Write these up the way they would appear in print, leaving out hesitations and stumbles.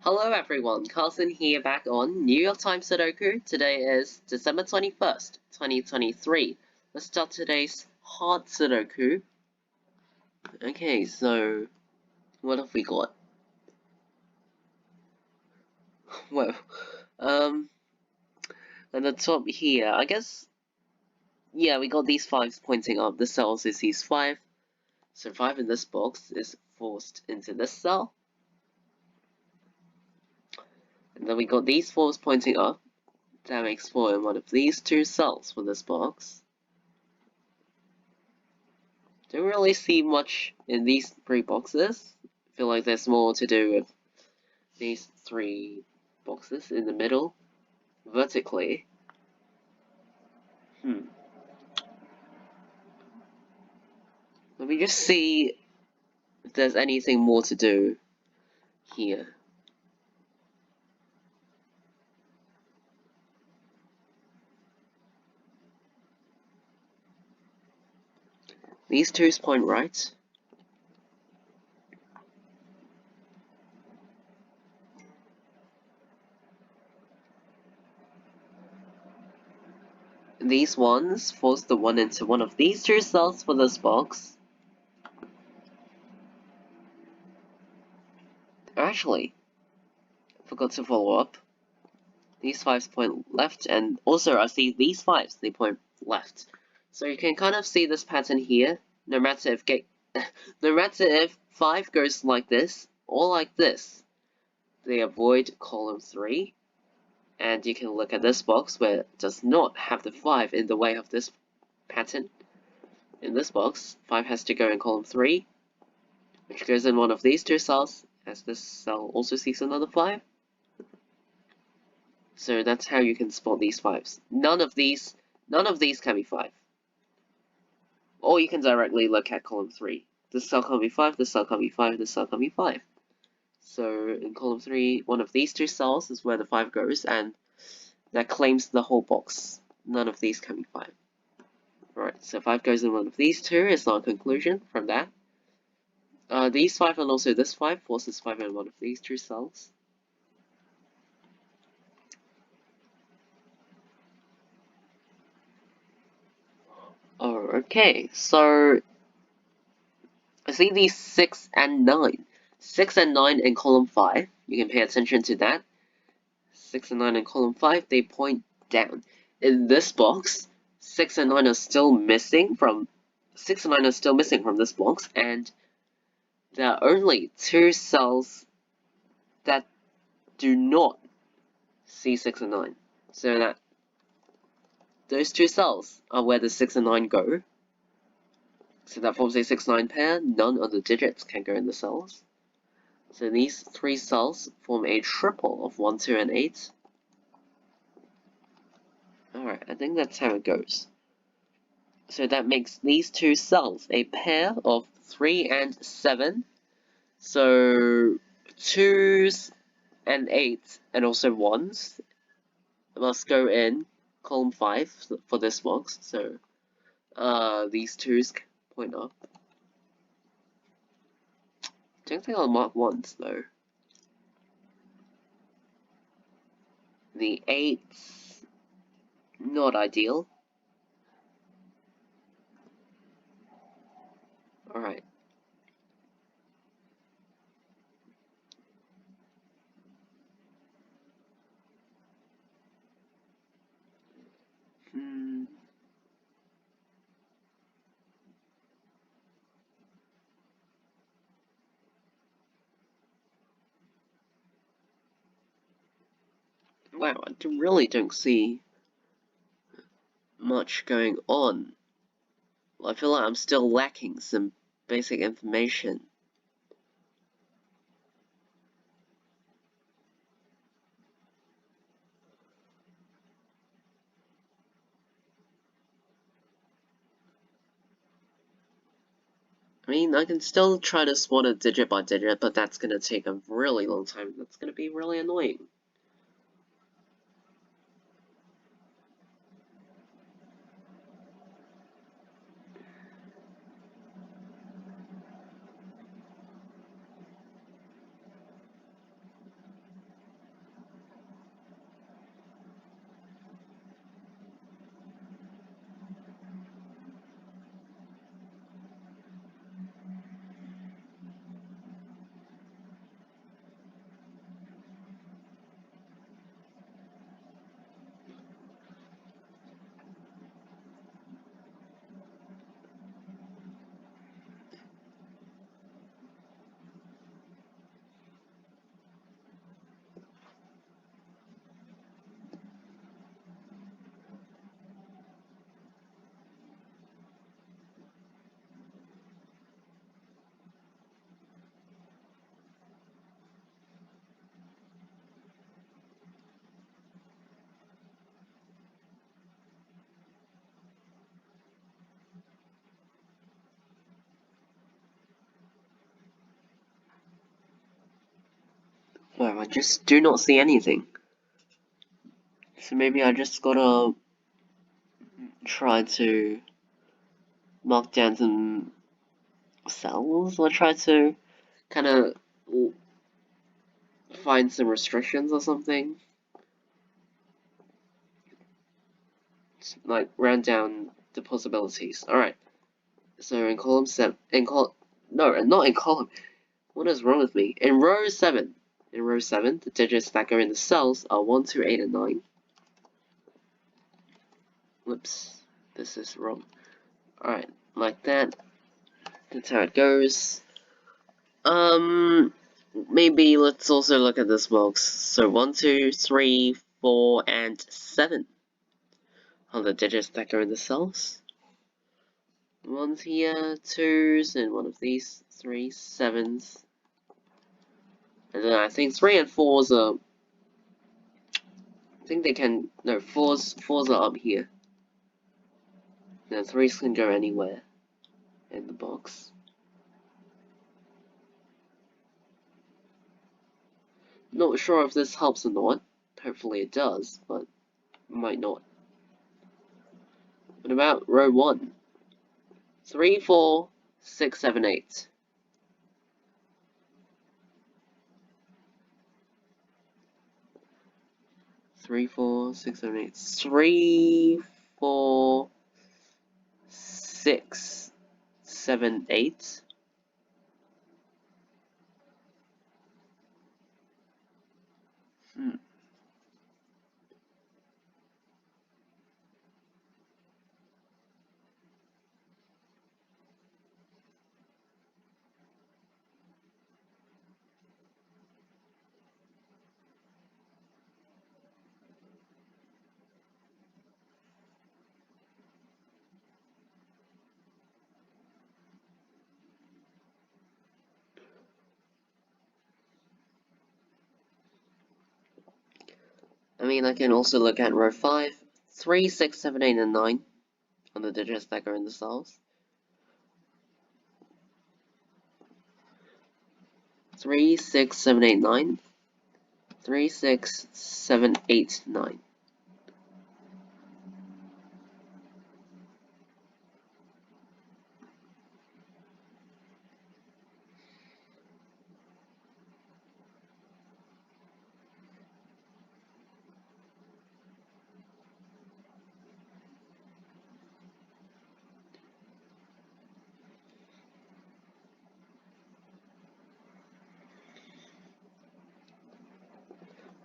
Hello everyone, Carlson here back on New York Times Sudoku. Today is December 21st, 2023. Let's start today's hard Sudoku. Okay, so what have we got? Well, at the top here, I guess, yeah, we got these fives pointing up. The cells is these five. So 5 in this box is forced into this cell. And then we got these 4s pointing up. That makes 4 in one of these two cells for this box. Don't really see much in these 3 boxes. I feel like there's more to do with these 3 boxes in the middle, vertically. Let me just see if there's anything more to do here. These 2's point right. These ones force the 1 into one of these 2 cells for this box. Actually, I forgot to follow up. These 5's point left, and also I see these 5's, they point left. So you can kind of see this pattern here. No matter if 5 goes like this or like this, they avoid column 3. And you can look at this box where it does not have the 5 in the way of this pattern. In this box, 5 has to go in column 3, which goes in one of these 2 cells, as this cell also sees another 5. So that's how you can spot these 5's. None of these can be 5. Or you can directly look at column 3. This cell can't be 5, this cell can't be 5, this cell can't be 5. So in column 3, one of these 2 cells is where the 5 goes, and that claims the whole box. None of these can be 5. Alright, so 5 goes in one of these 2 is our conclusion from that. These 5 and also this 5 forces 5 in one of these 2 cells. Okay, so I see these 6 and 9. 6 and 9 in column 5. You can pay attention to that. 6 and 9 in column 5, they point down. In this box, 6 and 9 are still missing from this box, and there are only 2 cells that do not see 6 and 9. So that those 2 cells are where the 6 and 9 go. So that forms a 6-9 pair. None of the digits can go in the cells. So these 3 cells form a triple of 1, 2, and 8. Alright, I think that's how it goes. So that makes these 2 cells a pair of 3 and 7. So 2's and 8's and also 1's must go in column 5 for this box. So these 2's point up. Don't think I'll mark 1's though. The 8's not ideal. Alright. Wow, I really don't see much going on. I feel like I'm still lacking some basic information. I mean, I can still try to spot it digit by digit, but that's gonna take a really long time. That's gonna be really annoying. Damn, I just do not see anything. So maybe I just gotta try to mark down some cells, or try to kind of find some restrictions or something. Like round down the possibilities. Alright. So in column 7, no, not in column. What is wrong with me? In row 7. In row 7, the digits that go in the cells are 1, 2, 8, and 9. Whoops. This is wrong. Alright, like that. That's how it goes. Maybe let's also look at this box. So 1, 2, 3, 4, and 7 are the digits that go in the cells. One's here, 2's, and one of these, 3, 7's. And then I think 3 and 4's are, I think they can, no, 4's are up here. Now 3's can go anywhere in the box. Not sure if this helps or not. Hopefully it does, but might not. What about row 1? 3, 4, 6, 7, 8. 3, 4, 6, 7, 8. 3, 4, 6, 7, 8. I mean, I can also look at row 5. 3, 6, 7, 8, and 9 on the digits that go in the cells. 3, 6, 7, 8, 9. 3, 6, 7, 8, 9.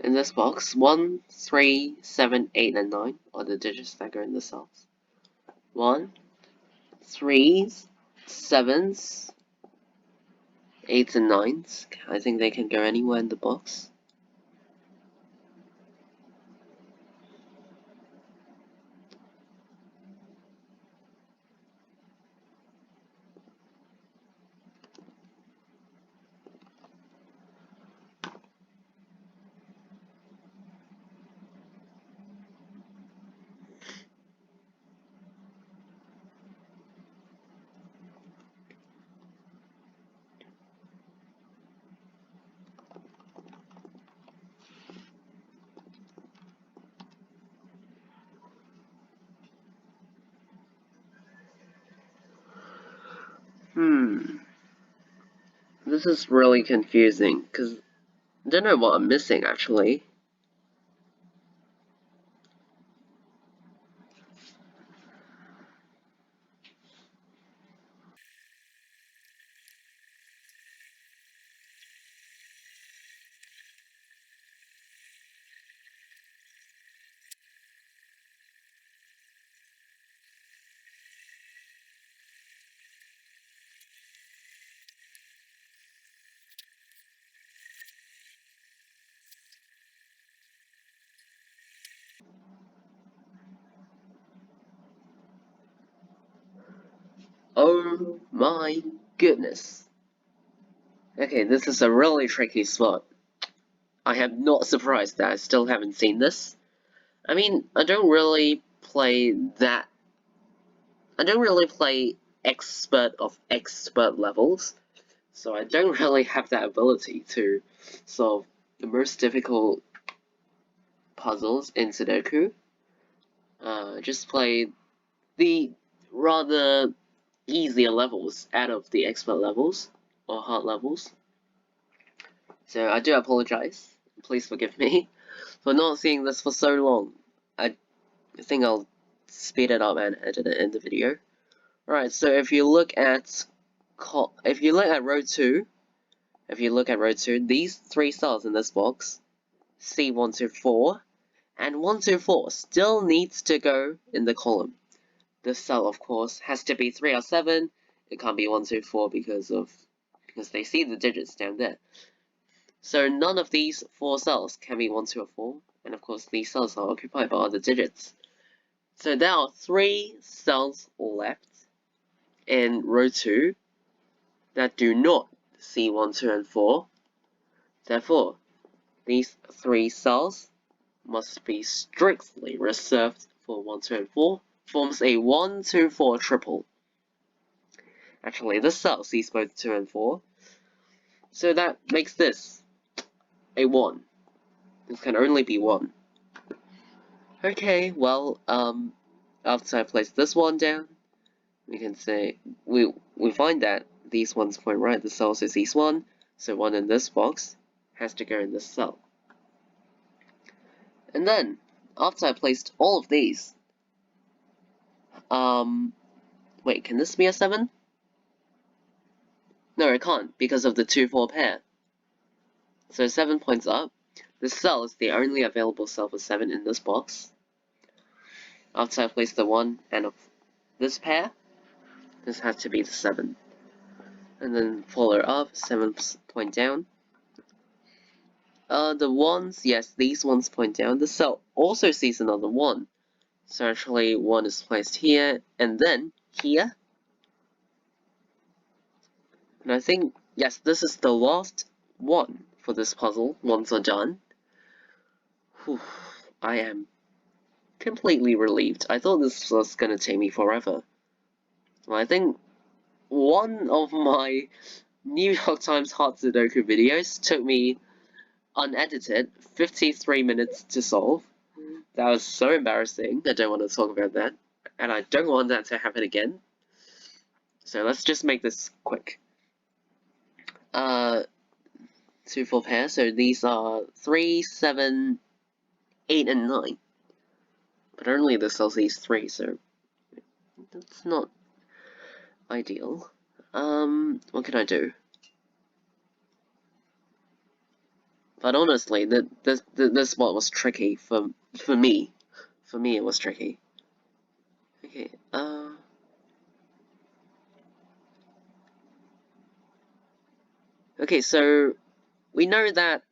In this box, 1, 3, 7, 8, and 9 are the digits that go in the cells. 1, 3s, 7s, 8s, and 9s. I think they can go anywhere in the box. This is really confusing, because I don't know what I'm missing, actually. Oh my goodness. Okay, this is a really tricky spot. I am not surprised that I still haven't seen this. I mean, I don't really play expert of expert levels, so I don't really have that ability to solve the most difficult puzzles in Sudoku. Just play the rather easier levels out of the expert levels or hard levels. So I do apologize. Please forgive me for not seeing this for so long. I think I'll speed it up and edit it in the video. Alright, so if you look at row 2, these 3 cells in this box, C1 to 4, and 1 to 4 still needs to go in the column. The cell, of course, has to be 3 or 7. It can't be 1 to 4 because they see the digits down there. So none of these 4 cells can be 1, 2, or 4, and of course these cells are occupied by other digits. So there are 3 cells left in row 2 that do not see 1, 2, and 4. Therefore, these 3 cells must be strictly reserved for 1, 2, and 4, forms a 1, 2, 4 triple. Actually, this cell sees both 2 and 4, so that makes this a 1. This can only be 1. Okay, well, after I place this one down, we can say, we find that these ones point right, the cell also sees 1, so 1 in this box has to go in this cell. And then, after I placed all of these, wait, can this be a 7? No, it can't, because of the 2-4 pair. So 7 points up. This cell is the only available cell for 7 in this box. After I place the 1 and of this pair, this has to be the 7. And then follow up, 7 point down. The 1s, yes, these ones point down. The cell also sees another 1. So actually 1 is placed here, and then here. And I think, yes, this is the last one for this puzzle, once are done. Whew, I am completely relieved. I thought this was gonna take me forever. Well, I think one of my New York Times Hard Sudoku videos took me, unedited, 53 minutes to solve. That was so embarrassing, I don't want to talk about that. And I don't want that to happen again. So let's just make this quick. 2, 4 pairs, so these are 3, 7, 8, and 9. But only the cell sees 3, so that's not ideal. What can I do? But honestly, this spot was tricky for me. For me, it was tricky. Okay, okay, so we know that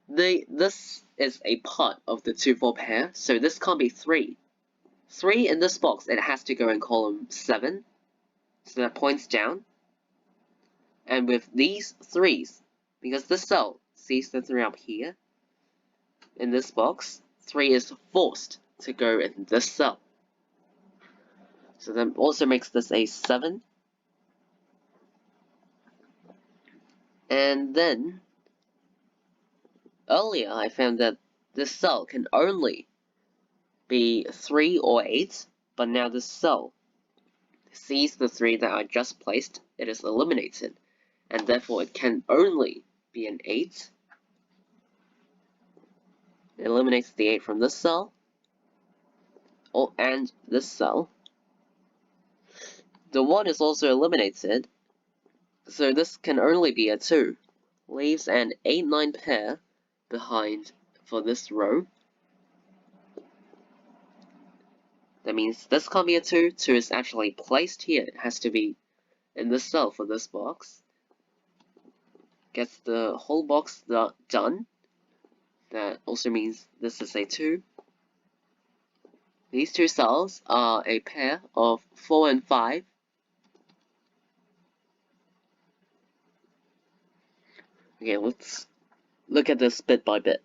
this is a part of the 2, 4 pair, so this can't be 3. 3 in this box, it has to go in column 7, so that points down. And with these 3s, because this cell sees the 3 up here, in this box, 3 is forced to go in this cell. So that also makes this a 7. And then, earlier I found that this cell can only be 3 or 8, but now this cell sees the 3 that I just placed, it is eliminated, and therefore it can only be an 8. It eliminates the 8 from this cell, and this cell. The 1 is also eliminated, so this can only be a 2. Leaves an 8-9 pair behind for this row. That means this can't be a 2. 2 is actually placed here. It has to be in this cell for this box. Gets the whole box done. That also means this is a 2. These 2 cells are a pair of 4 and 5. Okay, let's look at this bit by bit.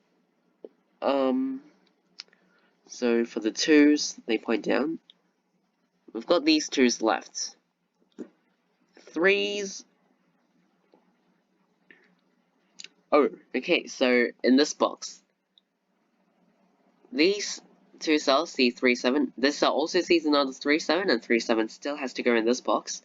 So for the 2s, they point down. We've got these 2s left. 3s Oh, okay, so in this box, these two cells, C37, this cell also sees another 37, and 37 still has to go in this box.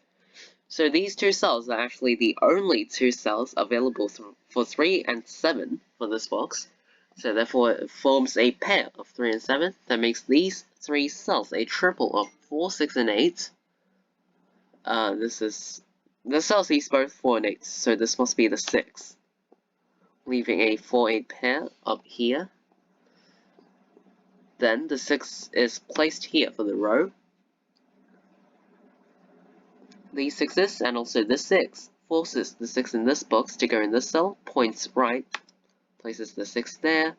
So these two cells are actually the only two cells available for 3 and 7 for this box. So therefore it forms a pair of 3 and 7 that makes these three cells a triple of 4, 6, and 8. The cell sees both 4 and 8, so this must be the 6. Leaving a 4, 8 pair up here. Then the 6 is placed here for the row. These 6s and also this 6 forces the 6 in this box to go in this cell, points right, places the 6 there.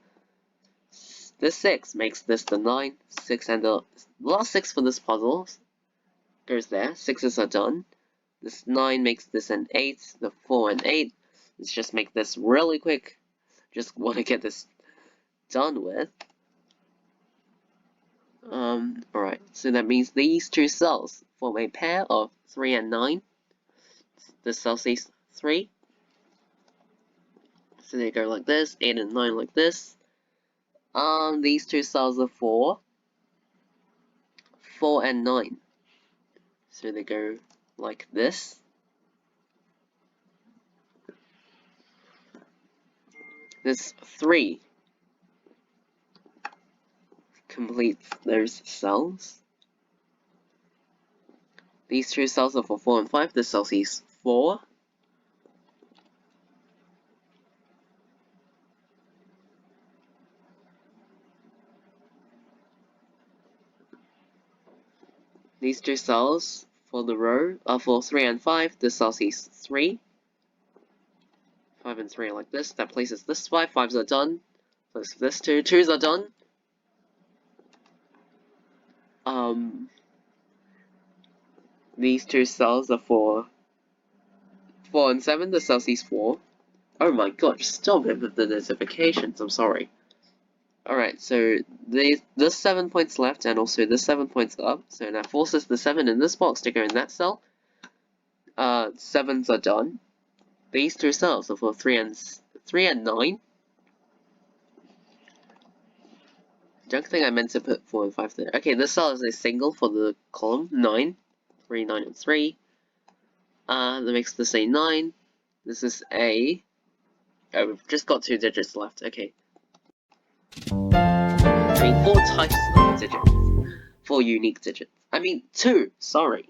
This 6 makes this the 9, 6, and the last 6 for this puzzle goes there. 6s are done. This 9 makes this an 8, the 4 and 8. Let's just make this really quick. Just want to get this done with. Alright, so that means these two cells form a pair of 3 and 9. This cell sees 3. So they go like this, 8 and 9 like this. These two cells are 4. 4 and 9. So they go like this. This 3 completes those cells. These two cells are for 4 and 5. This cell sees 4. These two cells for the row are for 3 and 5. This cell sees 3. 5 and 3 are like this. That places this 5. 5s are done. Place this 2. 2s are done. These two cells are for 4 and 7. The cell sees 4. Oh my god, stop it with the notifications. I'm sorry. Alright, so this 7 points left and also this 7 points up. So that forces the 7 in this box to go in that cell. 7s are done. These two cells are for 3 and 9. Don't think I meant to put 4 and 5 there. Okay, this cell is a single for the column 9. 3, 9, and 3. That makes this a 9. This is a... Oh, we've just got 2 digits left. Okay. I mean, 4 types of digits. 4 unique digits. I mean, 2, sorry.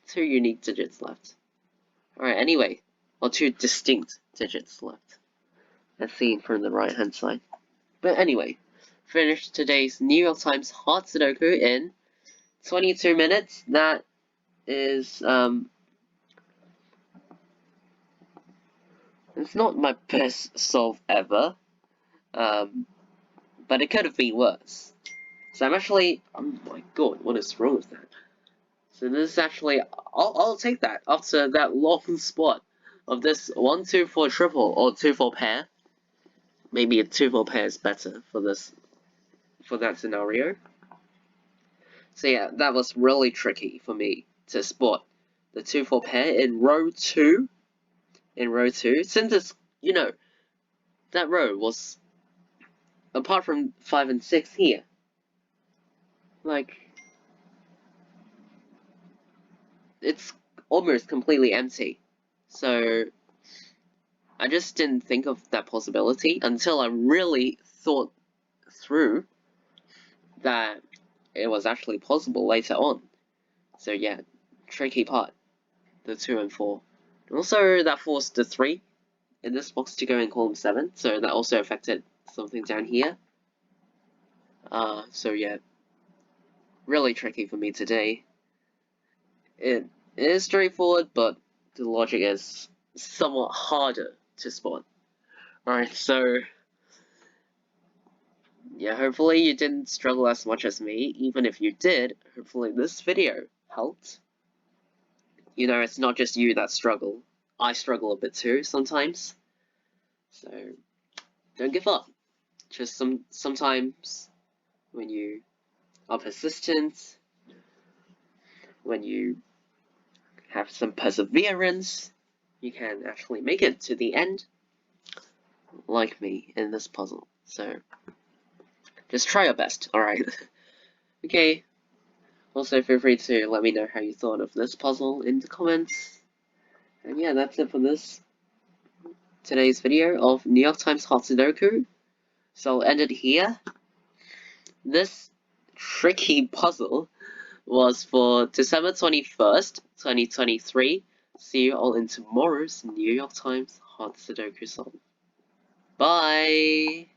2 unique digits left. Alright, anyway. Or 2 distinct digits left. As seen from the right hand side. But anyway, finished today's New York Times hard Sudoku in 22 minutes. That is, it's not my best solve ever. But it could have been worse. So I'm actually, oh my god, what is wrong with that? So this is actually, I'll take that after that long spot of this 1, 2, 4 triple or 2, 4 pair. Maybe a 2, 4 pair is better for that scenario. So yeah, that was really tricky for me to spot the 2, 4 pair in row 2. Since it's, you know, that row was apart from 5 and 6 here. Like, it's almost completely empty. So I just didn't think of that possibility until I really thought through that it was actually possible later on. So yeah, tricky part, the 2 and 4. Also, that forced the 3 in this box to go in column 7, so that also affected something down here. So yeah, really tricky for me today. It is straightforward, but the logic is somewhat harder to spot. Alright, so yeah, hopefully you didn't struggle as much as me. Even if you did, hopefully this video helped. You know, it's not just you that struggle. I struggle a bit too sometimes. So don't give up. Just sometimes when you are persistent, when you have some perseverance, you can actually make it to the end. like me in this puzzle. So just try your best, alright? Okay. Also, feel free to let me know how you thought of this puzzle in the comments. And yeah, that's it for today's video of New York Times Hot Sudoku. So I'll end it here. This tricky puzzle was for December 21st, 2023. See you all in tomorrow's New York Times Hot Sudoku solve. Bye!